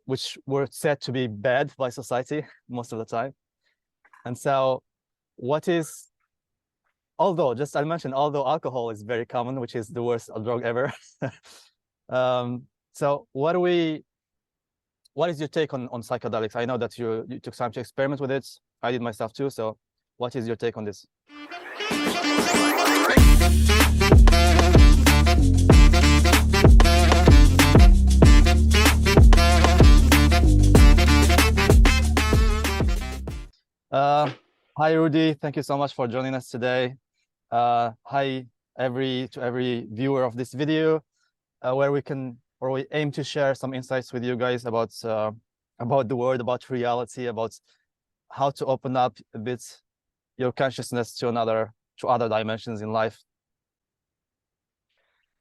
which were said to be bad by society most of the time. And so what is, although just I mentioned, although alcohol is very common, which is the worst drug ever. So what is your take on psychedelics? I know that you took time to experiment with it. I did myself too. So what is your take on this? Hi, Rudy. Thank you so much for joining us today. Hi, to every viewer of this video, where we aim to share some insights with you guys about the world, about reality, about how to open up a bit your consciousness to other dimensions in life.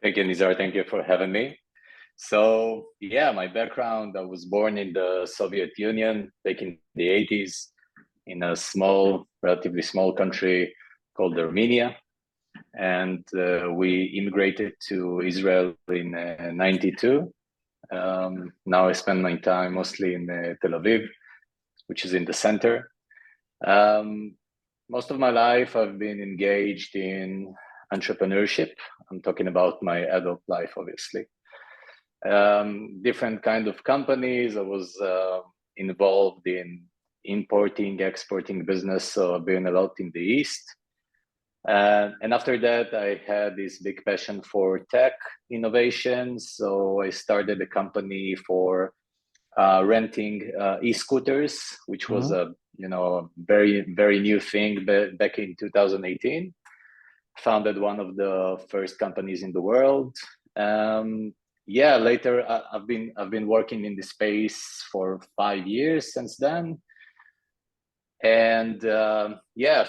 Thank you, Nizar. Thank you for having me. So yeah, my background, I was born in the Soviet Union back in the 80s in a relatively small country called Armenia. And we immigrated to Israel in 92. Now I spend my time mostly in Tel Aviv, which is in the center. Most of my life I've been engaged in entrepreneurship. I'm talking about my adult life, obviously. Different kind of companies. I was involved in importing, exporting business, so I've been a lot in the East. And after that, I had this big passion for tech innovation. So I started a company for renting e-scooters, which was a very, very new thing back in 2018. Founded one of the first companies in the world. Yeah, later I've been working in this space for 5 years since then. And yeah,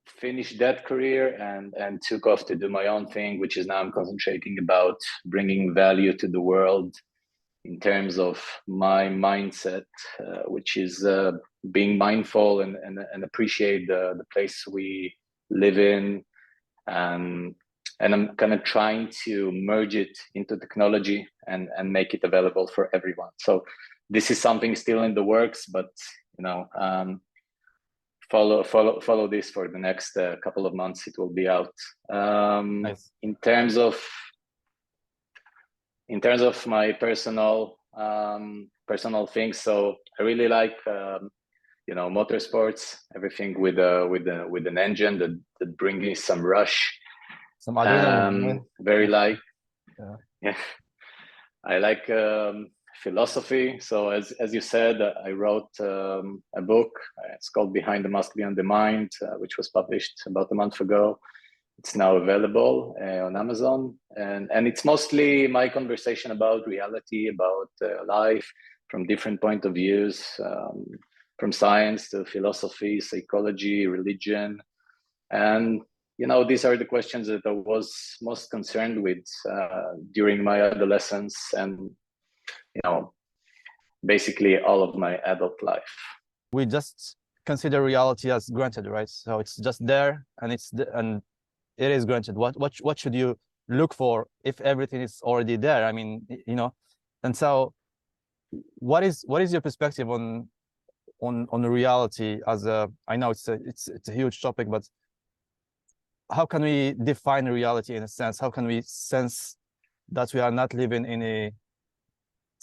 finished that career and took off to do my own thing, which is now I'm concentrating about bringing value to the world in terms of my mindset, which is being mindful and appreciate the place we live in. And I'm kind of trying to merge it into technology and make it available for everyone. So this is something still in the works, but follow this for the next couple of months. It will be out. Nice. In terms of my personal things, so I really like motorsports, everything with an engine that brings me some rush, some adrenaline. Very like yeah. I like philosophy. So as you said, I wrote a book. It's called Behind the Mask Beyond the Mind, which was published about a month ago. It's now available on Amazon, and it's mostly my conversation about reality, about life from different point of views, from science to philosophy, psychology, religion. And these are the questions that I was most concerned with during my adolescence and basically all of my adult life. We just consider reality as granted, right? So it's just there, and it is granted. What should you look for if everything is already there? I mean, and so what is your perspective on reality as I know it's a huge topic, but how can we define reality in a sense? How can we sense that we are not living in a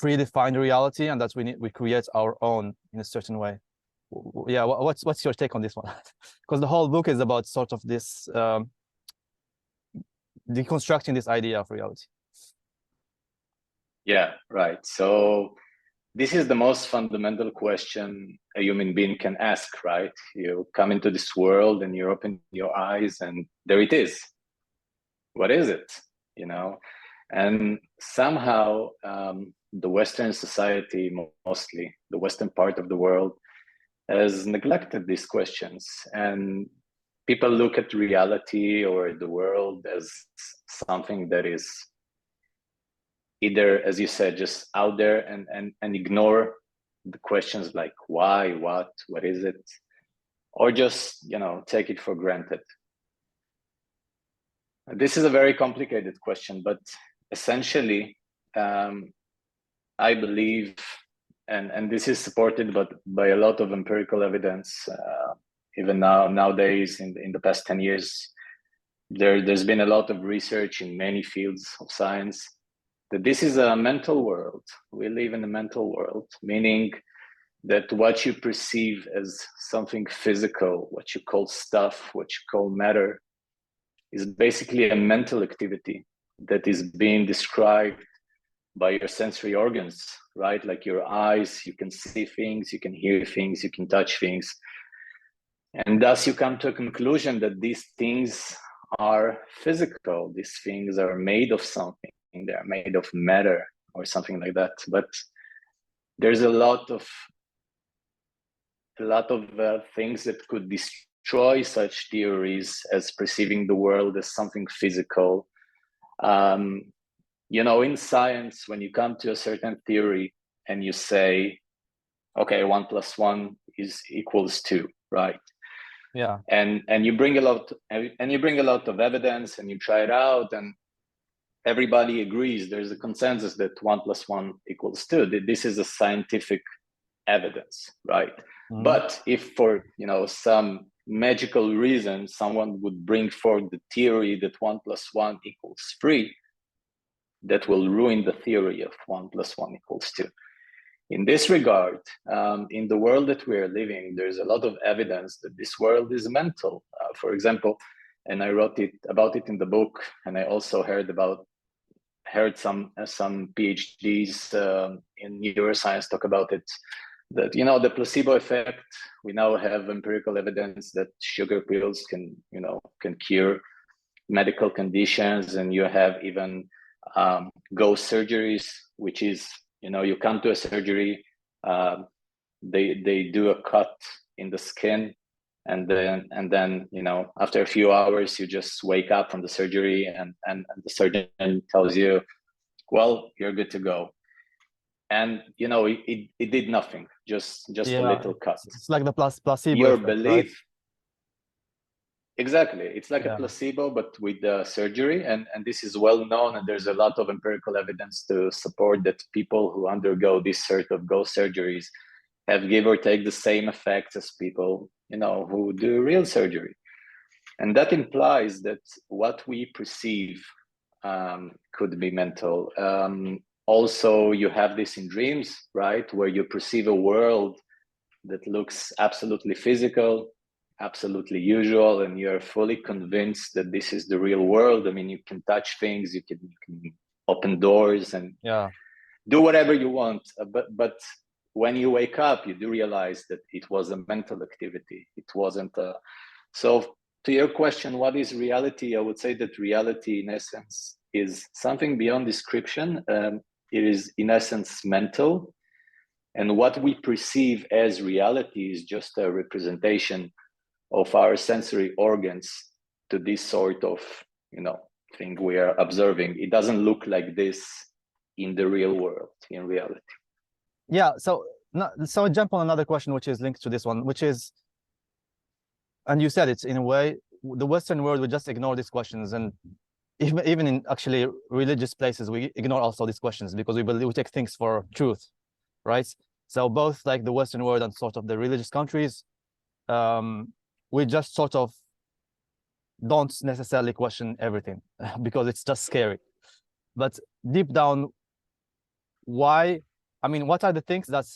predefined reality and that we create our own in a certain way? Yeah, what's your take on this one? Because the whole book is about sort of this deconstructing this idea of reality. Yeah, right. So this is the most fundamental question a human being can ask, right? You come into this world and you open your eyes and there it is. What is it? And somehow the Western society, mostly the Western part of the world, has neglected these questions. And people look at reality or the world as something that is either, as you said, just out there and ignore the questions like why, what is it? Or just, take it for granted. This is a very complicated question, but essentially, I believe and this is supported by a lot of empirical evidence. Even nowadays, in the past 10 years, there's been a lot of research in many fields of science that this is a mental world. We live in a mental world, meaning that what you perceive as something physical, what you call stuff, what you call matter, is basically a mental activity that is being described by your sensory organs, right? Like your eyes, you can see things, you can hear things, you can touch things. And thus you come to a conclusion that these things are physical. These things are made of something. They're made of matter or something like that. But there's a lot of things that could destroy such theories as perceiving the world as something physical. In science, when you come to a certain theory and you say, okay, 1 + 1 equals 2, right? Yeah. And you bring a lot of evidence and you try it out, and everybody agrees. There's a consensus that 1 + 1 equals 2. This is a scientific evidence, right? Mm-hmm. But if for some magical reason someone would bring forth the theory that 1 + 1 equals 3, that will ruin the theory of 1 + 1 equals 2. In this regard, in the world that we are living, there's a lot of evidence that this world is mental. For example, and I wrote about it in the book, and I also heard some PhDs in neuroscience talk about it. That the placebo effect. We now have empirical evidence that sugar pills can cure medical conditions, and you have even ghost surgeries, which is you come to a surgery, they do a cut in the skin, and then after a few hours you just wake up from the surgery, and the surgeon tells you, well, you're good to go. And it did nothing, just a little cut. It's like the placebo your effect, belief, right? Exactly. It's like a placebo, but with the surgery. And this is well known. And there's a lot of empirical evidence to support that people who undergo this sort of ghost surgeries have give or take the same effects as people, who do real surgery. And that implies that what we perceive could be mental. Also, you have this in dreams, right? Where you perceive a world that looks absolutely physical, absolutely usual, and you're fully convinced that this is the real world. I mean, you can touch things, you can open doors and do whatever you want. But when you wake up, you do realize that it was a mental activity. It wasn't a... So to your question, what is reality? I would say that reality, in essence, is something beyond description. It is, in essence, mental. And what we perceive as reality is just a representation of our sensory organs to this sort of, thing we are observing. It doesn't look like this in the real world, in reality. Yeah. So jump on another question, which is linked to this one, which is, and you said it's in a way, the Western world would just ignore these questions, and even in actually religious places, we ignore also these questions because we take things for truth, right? So both like the Western world and sort of the religious countries, we just sort of don't necessarily question everything because it's just scary. But deep down, why? I mean, what are the things that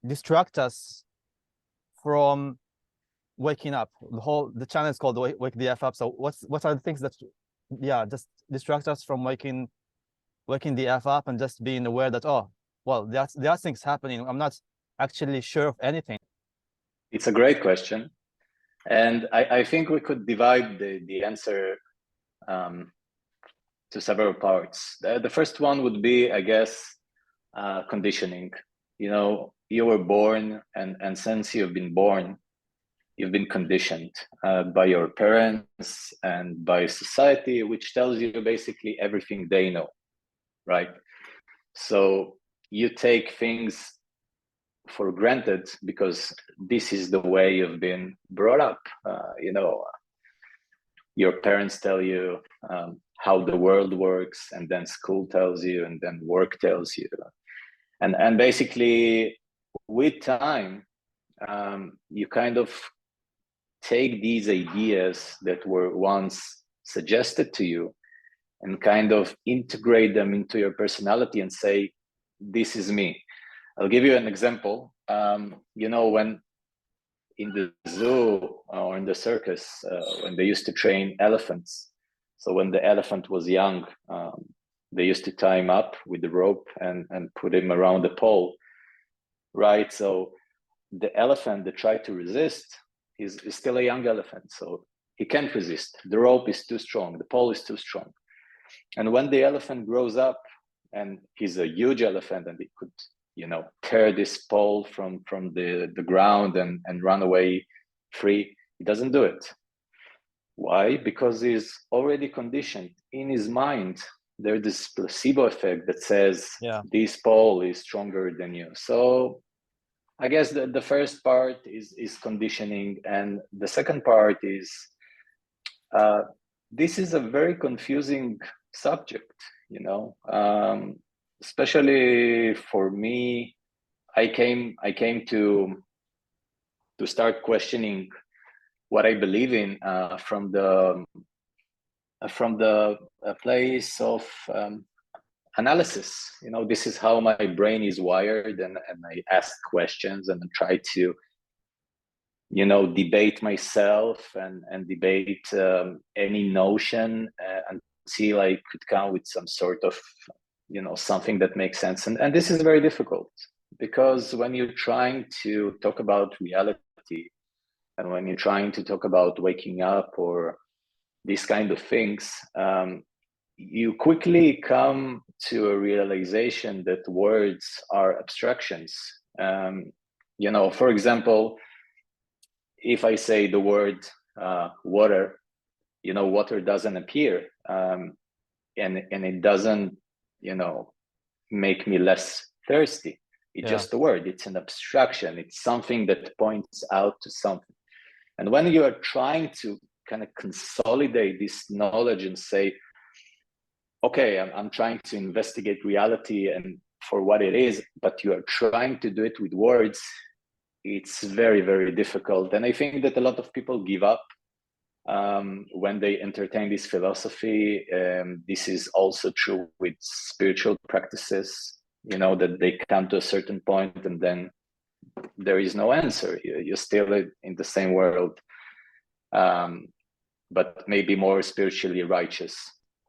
distract us from waking up? The channel is called Wake the F Up. So what are the things that just distract us from waking the F up and just being aware that, oh, well, there are things happening. I'm not actually sure of anything. It's a great question. And I think we could divide the answer to several parts. The first one would be, I guess, conditioning. You were born, and since you've been born, you've been conditioned by your parents and by society, which tells you basically everything they know, right? So you take things for granted because this is the way you've been brought up. Your parents tell you how the world works, and then school tells you, and then work tells you. And basically, with time, you kind of take these ideas that were once suggested to you and kind of integrate them into your personality and say, this is me. I'll give you an example. When in the zoo or in the circus, when they used to train elephants, so when the elephant was young, they used to tie him up with the rope and put him around the pole, right? So the elephant that tried to resist is still a young elephant, so he can't resist. The rope is too strong, the pole is too strong. And when the elephant grows up and he's a huge elephant and he could, tear this pole from the ground and run away free, he doesn't do it. Why? Because he's already conditioned in his mind. There's this placebo effect that says, this pole is stronger than you. So I guess the first part is conditioning, and the second part is this is a very confusing subject, especially for me. I came to start questioning what I believe in from the place of analysis. This is how my brain is wired, and I ask questions and try to debate myself and debate any notion until I could come with some sort of something that makes sense. And this is very difficult, because when you're trying to talk about reality and when you're trying to talk about waking up or these kind of things, you quickly come to a realization that words are abstractions. For example, if I say the word water, water doesn't appear, and it doesn't, make me less thirsty. It's just a word. It's an abstraction. It's something that points out to something. And when you are trying to kind of consolidate this knowledge and say, okay, I'm trying to investigate reality and for what it is, but you are trying to do it with words, it's very, very difficult. And I think that a lot of people give up when they entertain this philosophy. This is also true with spiritual practices, that they come to a certain point and then there is no answer. You're still in the same world, but maybe more spiritually righteous.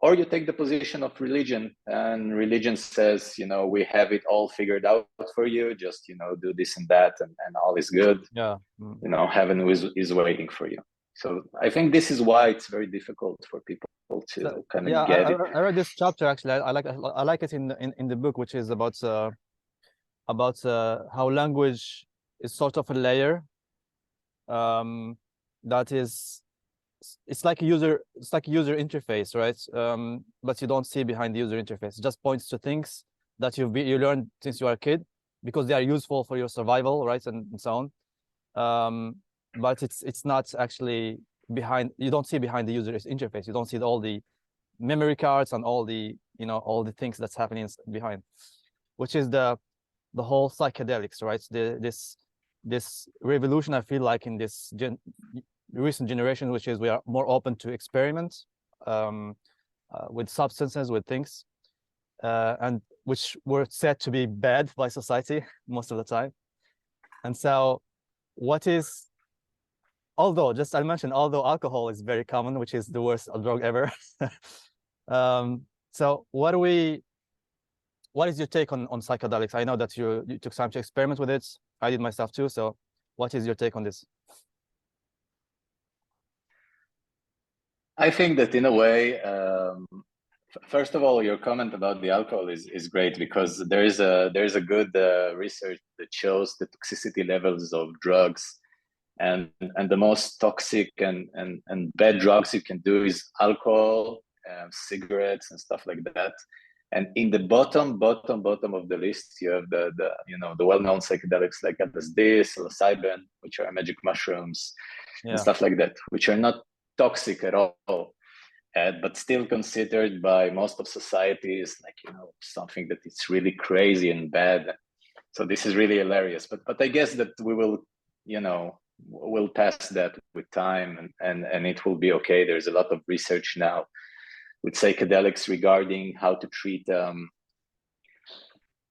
Or you take the position of religion, and religion says, we have it all figured out for you. Just, do this and that, and all is good. Heaven is waiting for you. So I think this is why it's very difficult for people to kind of get it. I read this chapter actually. I like it in the book, which is about how language is sort of a layer that is, it's like a user interface, right? But you don't see behind the user interface. It just points to things that you learned since you were a kid because they are useful for your survival, right, and so on. But it's not actually behind. You don't see behind the user interface. You don't see all the memory cards and all the all the things that's happening behind, which is the whole psychedelics, right? This revolution, I feel like, in this recent generation, which is we are more open to experiment with substances, with things, and which were said to be bad by society most of the time. And so what is, although alcohol is very common, which is the worst drug ever. So what is your take on psychedelics? I know that you took time to experiment with it. I did myself too. So what is your take on this? I think that in a way, first of all, your comment about the alcohol is great, because there is a good research that shows the toxicity levels of drugs, and the most toxic and bad drugs you can do is alcohol, cigarettes, and stuff like that. And in the bottom of the list, you have the well-known psychedelics like LSD, psilocybin, which are magic mushrooms, and stuff like that, which are not toxic at all. but still considered by most of society is like, you know, something that is really crazy and bad. So this is really hilarious. But I guess that we will, you know, we'll pass that with time, and it will be okay. There's a lot of research now with psychedelics regarding how to treat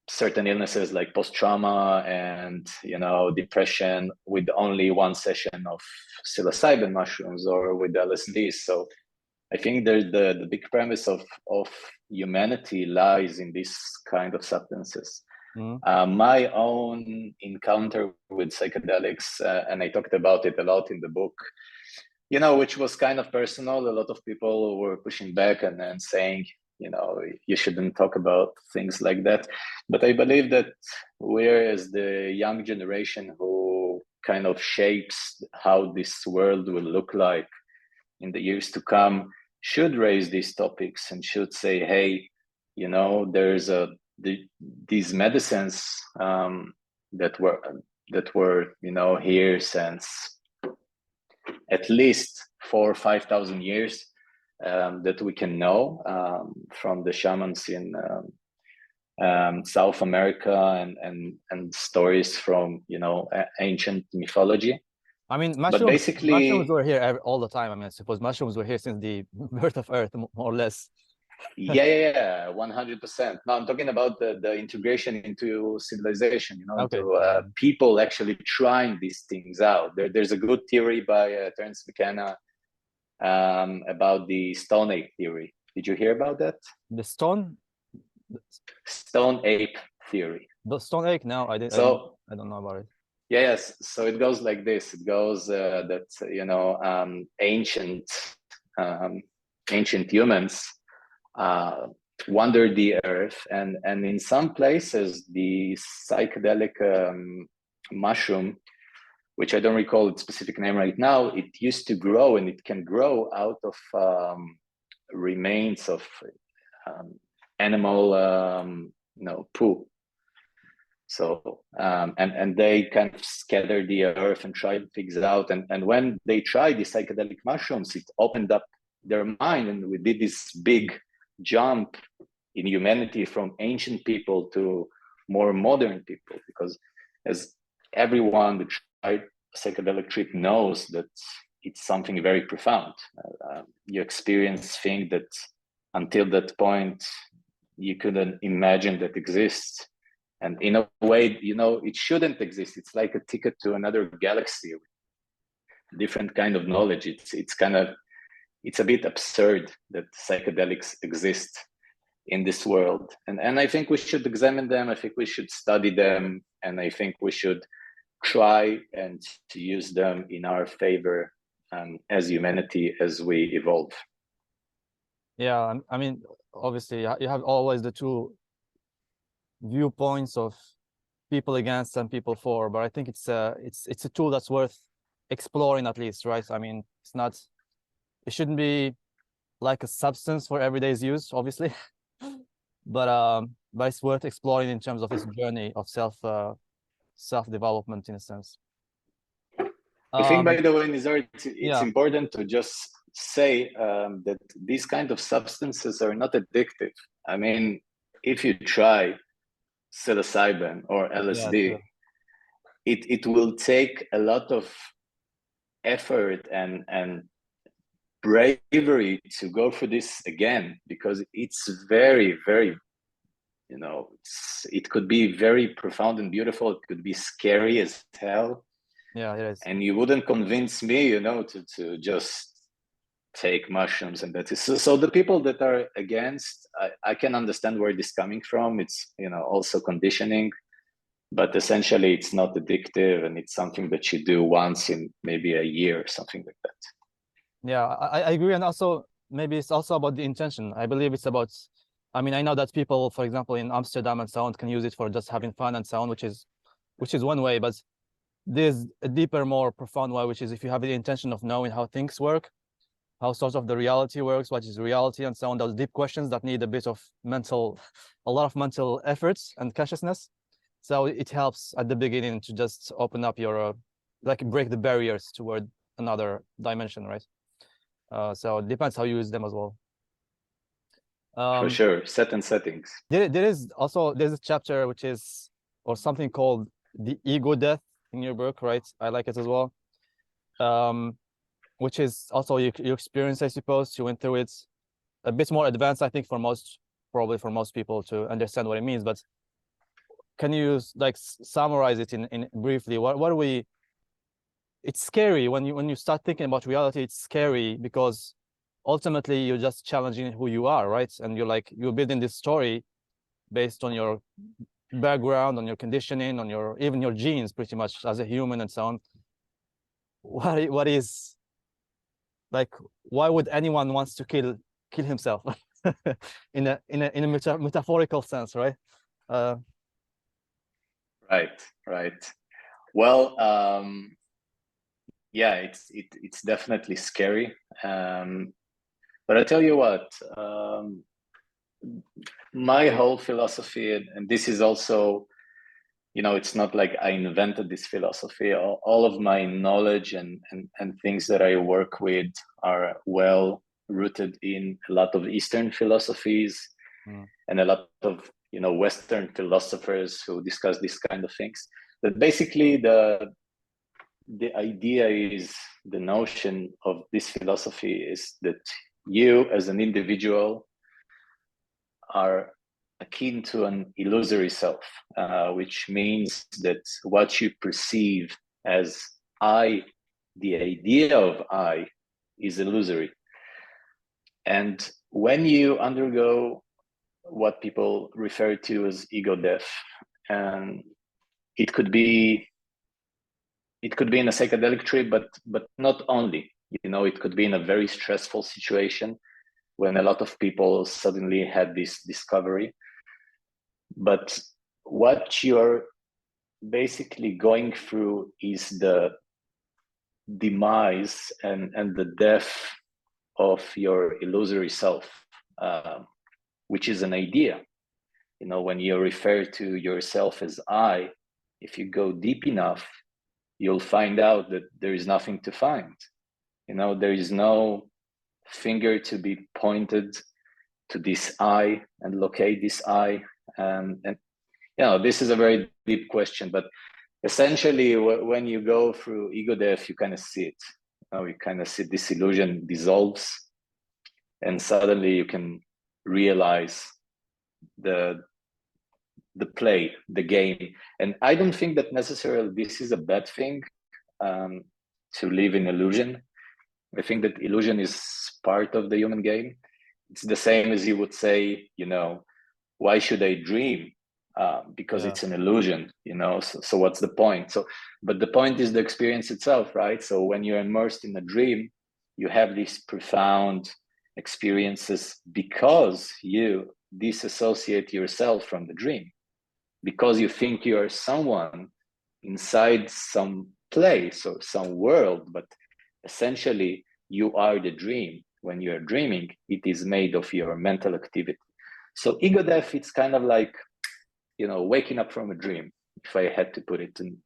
certain illnesses like post-trauma and, you know, depression with only one session of psilocybin mushrooms or with LSD. So I think there's the big premise of humanity lies in this kind of substances. My own encounter with psychedelics, and I talked about it a lot in the book, you know, which was kind of personal. A lot of people were pushing back and saying, you know, you shouldn't talk about things like that. But I believe that we're, as the young generation who kind of shapes how this world will look like in the years to come, should raise these topics and should say, hey, you know, there's these medicines that were, you know, here since at least 4,000 or 5,000 years, that we can know from the shamans in South America and stories from, you know, ancient mythology. I mean, but basically, mushrooms were here all the time. I mean, I suppose mushrooms were here since the birth of Earth, more or less. yeah, 100%. Now I'm talking about the integration into civilization, you know, Okay. into people actually trying these things out. There's a good theory by Terence McKenna about the Stone Ape theory. Did you hear about that? The Stone Ape theory. The Stone Ape? No, I didn't. So I don't know about it. Yes. So it goes like this. It goes that, you know, ancient humans wandered the earth, and in some places the psychedelic mushroom, which I don't recall its specific name right now, it used to grow, and it can grow out of remains of animal, you know, poo. So and they kind of scattered the earth and tried things out, and when they tried the psychedelic mushrooms, it opened up their mind, and we did this big jump in humanity from ancient people to more modern people, because as everyone who tried psychedelic trip knows, that it's something very profound. You experience things that until that point you couldn't imagine that exists. And in a way, you know, it shouldn't exist. It's like a ticket to another galaxy with different kind of knowledge. It's a bit absurd that psychedelics exist in this world. And I think we should examine them. I think we should study them. And I think we should try and to use them in our favor as humanity, as we evolve. Yeah, I mean, obviously, you have always the two viewpoints of people against and people for, but I think it's a tool that's worth exploring, at least, right? I mean, it shouldn't be like a substance for everyday's use, obviously, but it's worth exploring in terms of its journey of self-development, in a sense. I think, by the way, Nizar, it's important to just say that these kind of substances are not addictive. I mean, if you try psilocybin or LSD, it will take a lot of effort and bravery to go for this again, because it's very, very, you know, it could be very profound and beautiful. It could be scary as hell. Yeah, it is. And you wouldn't convince me, you know, to just take mushrooms and that is so the people that are against, I can understand where this is coming from. It's, you know, also conditioning, but essentially it's not addictive, and it's something that you do once in maybe a year or something like that. Yeah, I agree. And also maybe it's also about the intention. I believe it's about, I mean, I know that people, for example, in Amsterdam and so on, can use it for just having fun and so on, which is one way, but there's a deeper, more profound way, which is if you have the intention of knowing how things work, how sort of the reality works, what is reality, and so on, those deep questions that need a lot of mental efforts and consciousness. So it helps at the beginning to just open up your, like break the barriers toward another dimension, right? So it depends how you use them as well. For sure, certain settings. There's a chapter which is, or something called the ego death in your book, right? I like it as well. Which is also your experience, I suppose. You went through it a bit more advanced, I think, probably for most people to understand what it means. But can you like summarize it in briefly? What are we? It's scary when you start thinking about reality. It's scary because ultimately you're just challenging who you are, right? And you're building this story based on your background, on your conditioning, on even your genes, pretty much as a human and so on. What is like? Why would anyone wants to kill himself in a metaphorical sense, right? Right. Well, yeah, it's definitely scary. But I tell you what, my whole philosophy, and this is also, it's not like I invented this philosophy. All of my knowledge and things that I work with are well rooted in a lot of Eastern philosophies and a lot of Western philosophers who discuss these kind of things. But basically, the idea is, the notion of this philosophy is that you as an individual are akin to an illusory self, which means that what you perceive as I, the idea of I, is illusory. And when you undergo what people refer to as ego death, and it could be in a psychedelic trip, but not only. It could be in a very stressful situation when a lot of people suddenly had this discovery. But what you're basically going through is the demise and the death of your illusory self, which is an idea. When you refer to yourself as I, if you go deep enough, you'll find out that there is nothing to find. There is no finger to be pointed to this I and locate this I. And this is a very deep question, but essentially when you go through ego death, you kind of see it. You kind of see this illusion dissolves, and suddenly you can realize the play, the game. And I don't think that necessarily this is a bad thing, to live in illusion. I think that illusion is part of the human game. It's the same as you would say, why should I dream? Because it's an illusion, so what's the point? But the point is the experience itself, right? So when you're immersed in a dream, you have these profound experiences because you disassociate yourself from the dream, because you think you are someone inside some place or some world, but essentially you are the dream. When you're dreaming, it is made of your mental activity. So ego death, it's kind of like, waking up from a dream, if I had to put it in,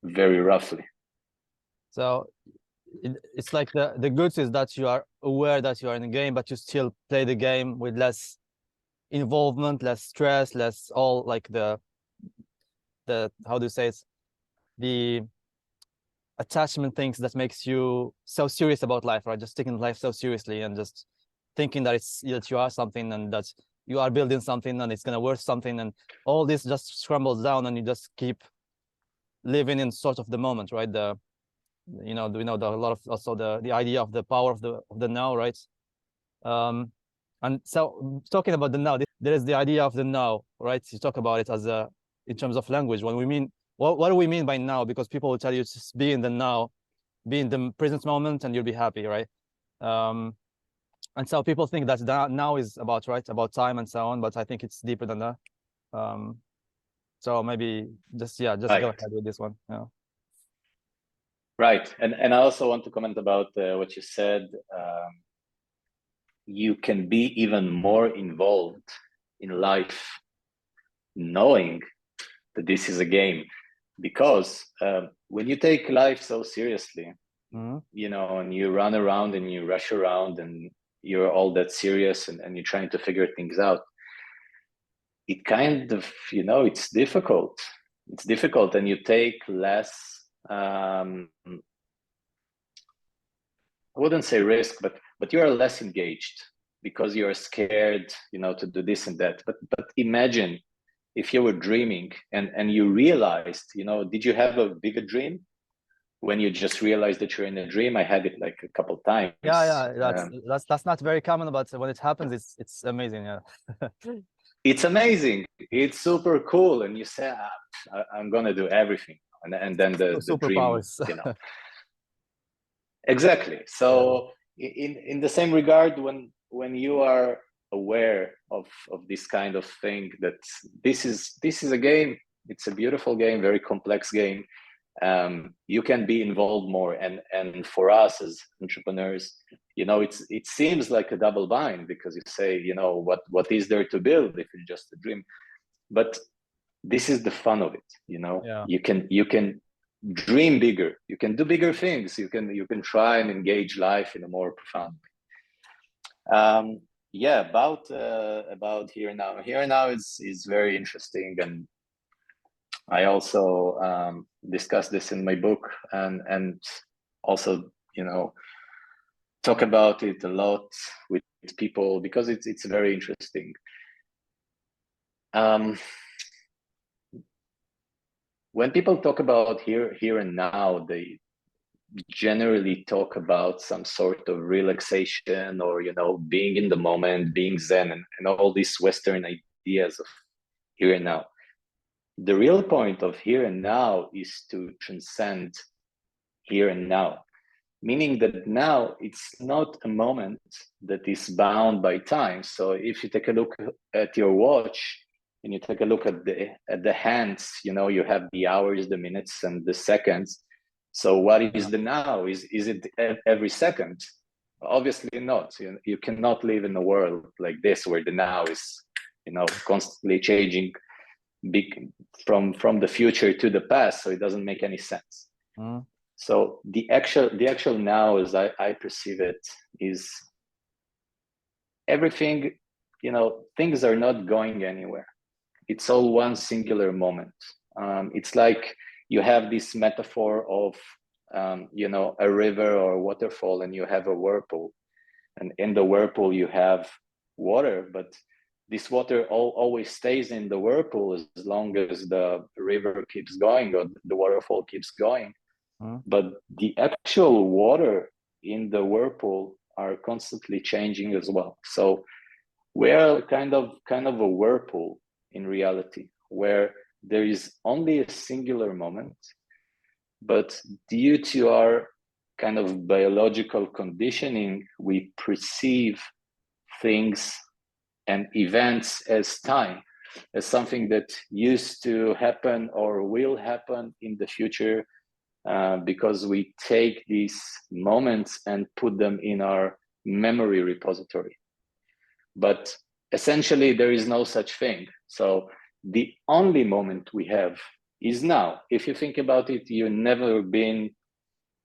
very roughly. So it's like the goods is that you are aware that you are in a game, but you still play the game with less involvement, less stress, less all like the how do you say it, the attachment things that makes you so serious about life, right? Just taking life so seriously and just thinking that that you are something and that you are building something and it's gonna worth something, and all this just scrambles down and you just keep living in sort of the moment, right? A lot of also the idea of the power of the now, right? And so talking about the now, there is the idea of the now, right? You talk about it as in terms of language. When we mean, what do we mean by now? Because people will tell you just be in the now, be in the present moment, and you'll be happy, right? And so people think that now is about time and so on, but I think it's deeper than that. So maybe just right. Go ahead with this one. Yeah. Right, and I also want to comment about what you said. You can be even more involved in life knowing that this is a game, because when you take life so seriously, you know, and you run around and you rush around and you're all that serious and you're trying to figure things out. It kind of, you know, it's difficult. It's difficult, and you take less, I wouldn't say risk, but you are less engaged because you're scared, you know, to do this and that. But imagine if you were dreaming and you realized, you know, did you have a bigger dream when you just realized that you're in a dream? I had it like a couple times. Yeah, that's not very common, but when it happens, it's amazing. Yeah. It's amazing. It's super cool, and you say, I'm gonna do everything, and then the dream, Superpowers. you know. Exactly. So in the same regard, when you are aware of this kind of thing, that this is a game, it's a beautiful game, very complex game, you can be involved more. And for us as entrepreneurs, you know, it seems like a double bind, because you say, you know, what is there to build if it's just a dream? But this is the fun of it, you know. Yeah. You can dream bigger, you can do bigger things, you can try and engage life in a more profound way. Yeah, about here now is very interesting, and I also discuss this in my book, and also, you know, talk about it a lot with people, because it's very interesting. When people talk about here and now, they generally talk about some sort of relaxation, or, you know, being in the moment, being zen, and all these Western ideas of here and now. The real point of here and now is to transcend here and now, meaning that now it's not a moment that is bound by time. So if you take a look at your watch and you take a look at the hands, you know, you have the hours, the minutes, and the seconds. So what is the now? Is it every second? Obviously not. You cannot live in a world like this where the now is, you know, constantly changing, big from the future to the past. So it doesn't make any sense. So the actual now, as I perceive it, is everything, you know, things are not going anywhere. It's all one singular moment. It's like you have this metaphor of, you know, a river or a waterfall, and you have a whirlpool. And in the whirlpool, you have water, but this water always stays in the whirlpool as long as the river keeps going or the waterfall keeps going. But the actual water in the whirlpool are constantly changing as well. So we're kind of a whirlpool in reality, where there is only a singular moment, but due to our kind of biological conditioning, we perceive things and events as time, as something that used to happen or will happen in the future, because we take these moments and put them in our memory repository. But essentially, there is no such thing. So the only moment we have is now. If you think about it, you've never been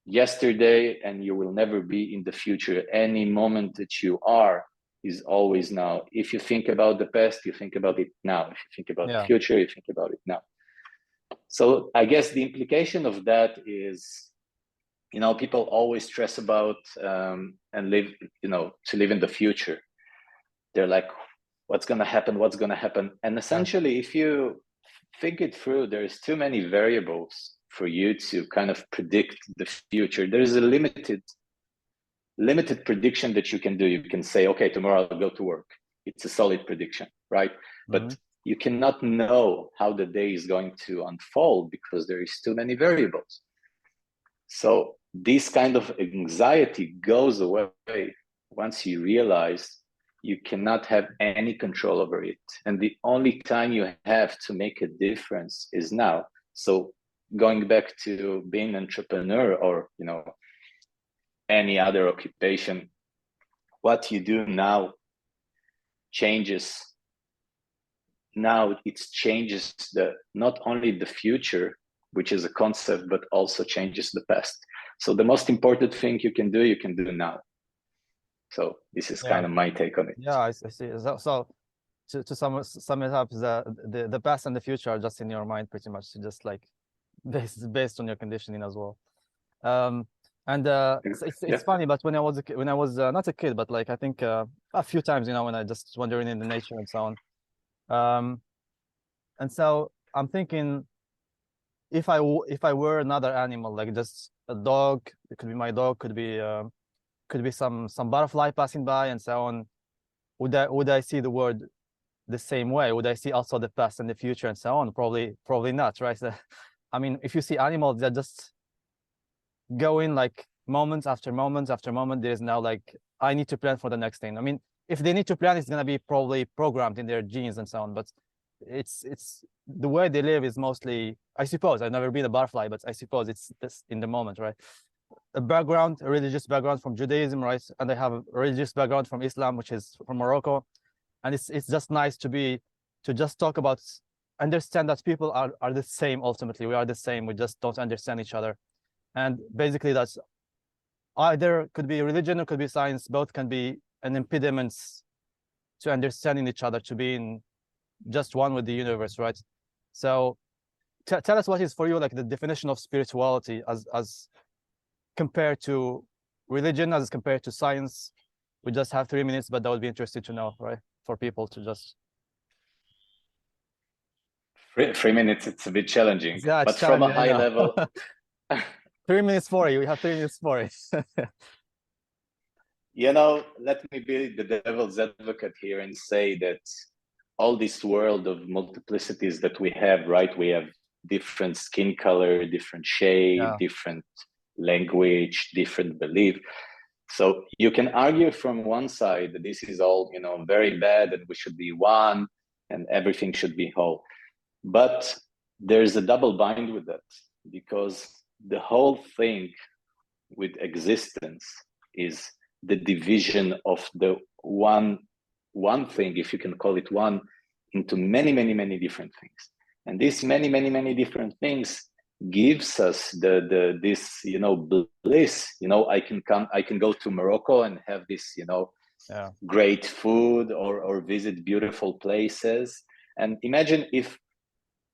yesterday, and you will never be in the future. Any moment that you are is always now. If you think about the past, you think about it now. If you think about the future, you think about it now. So I guess the implication of that is, you know, people always stress about and live, you know, to live in the future. They're like, what's going to happen? What's going to happen? And essentially, if you think it through, there's too many variables for you to kind of predict the future. There's a limited prediction that you can do. You can say, okay, tomorrow I'll go to work. It's a solid prediction, right? But you cannot know how the day is going to unfold because there is too many variables. So this kind of anxiety goes away once you realize you cannot have any control over it. And the only time you have to make a difference is now. So going back to being an entrepreneur, or, you know, any other occupation, what you do now changes. Now it changes not only the future, which is a concept, but also changes the past. So the most important thing you can do now. So this is kind of my take on it. Yeah, I see. So to sum it up, the past and the future are just in your mind, pretty much, just like based on your conditioning as well. And it's funny, but when I was not a kid, but like I think a few times, when I just wandering in the nature and so on. And so I'm thinking, if I were another animal, like just a dog, it could be my dog, could be some butterfly passing by and so on. Would I see the world the same way? Would I see also the past and the future and so on? Probably not, right? So, I mean, if you see animals that just go in like moments after moments after moment, there's now like, I need to plan for the next thing. I mean, if they need to plan, it's gonna be probably programmed in their genes and so on. But it's the way they live is mostly, I suppose, I've never been a butterfly, but I suppose it's just in the moment, right? A religious background from Judaism, right? And I have a religious background from Islam, which is from Morocco. And it's just nice to just talk about, understand that people are the same. Ultimately, we are the same. We just don't understand each other. And basically that's either could be religion or could be science. Both can be an impediment to understanding each other, to being just one with the universe, right? So tell us what is for you like the definition of spirituality as compared to religion, as compared to science. We just have 3 minutes, but that would be interesting to know, right? For people to just 3 minutes, it's a bit challenging. Yeah, but from a high level 3 minutes for you. We have 3 minutes for it. Let me be the devil's advocate here and say that all this world of multiplicities that we have, right? We have different skin color, different shape, different language, different belief. So you can argue from one side that this is all, very bad and we should be one and everything should be whole. But there's a double bind with that, because the whole thing with existence is the division of the one thing, if you can call it one, into many, many, many different things. And these many, many, many different things gives us this bliss. I can go to Morocco and have this great food or visit beautiful places. And imagine if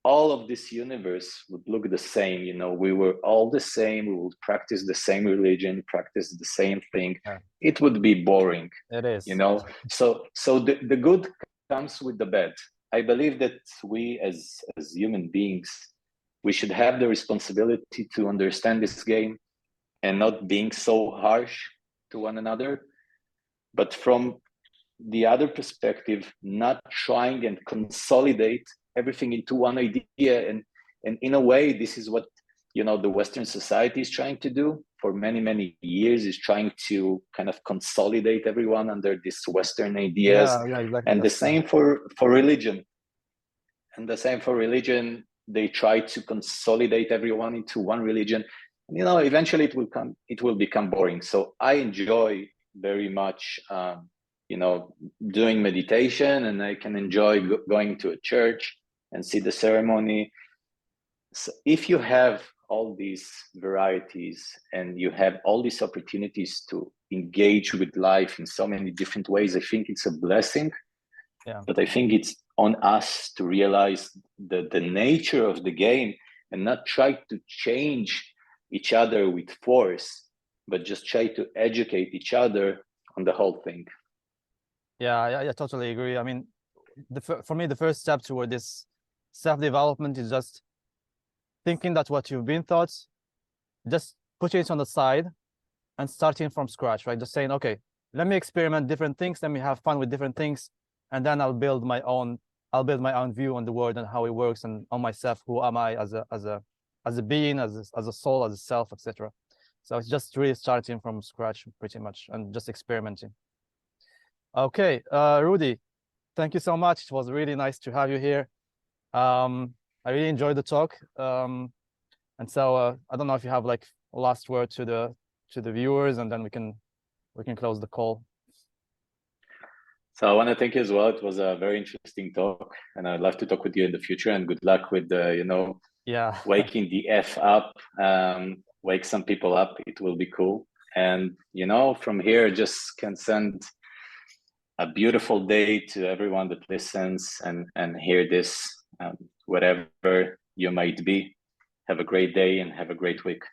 all of this universe would look the same. We were all the same. We would practice the same religion, practice the same thing. It would be boring. It is. So the good comes with the bad. I believe that we as human beings, we should have the responsibility to understand this game and not being so harsh to one another. But from the other perspective, not trying and consolidate everything into one idea. And in a way, this is what the Western society is trying to do for many, many years, is trying to kind of consolidate everyone under this Western ideas. Exactly. And the same for religion. They try to consolidate everyone into one religion. Eventually it will become boring. So I enjoy very much doing meditation, and I can enjoy going to a church and see the ceremony. So if you have all these varieties and you have all these opportunities to engage with life in so many different ways, I think it's a blessing. But I think it's on us to realize the nature of the game and not try to change each other with force, but just try to educate each other on the whole thing. Yeah, I totally agree. I mean, for me, the first step toward this self-development is just thinking that what you've been taught, just putting it on the side and starting from scratch, right? Just saying, okay, let me experiment different things, let me have fun with different things, and then I'll build my own view on the world and how it works, and on myself, who am I as a being, as a soul, as a self, etc. So it's just really starting from scratch, pretty much, and just experimenting. Okay, Rudy, thank you so much. It was really nice to have you here. I really enjoyed the talk. And so I don't know if you have like a last word to the viewers, and then we can close the call. So I want to thank you as well. It was a very interesting talk, and I'd love to talk with you in the future. And good luck with Yeah. waking the F up, wake some people up. It will be cool. And, you know, from here, just can send a beautiful day to everyone that listens and hear this, whatever you might be. Have a great day and have a great week.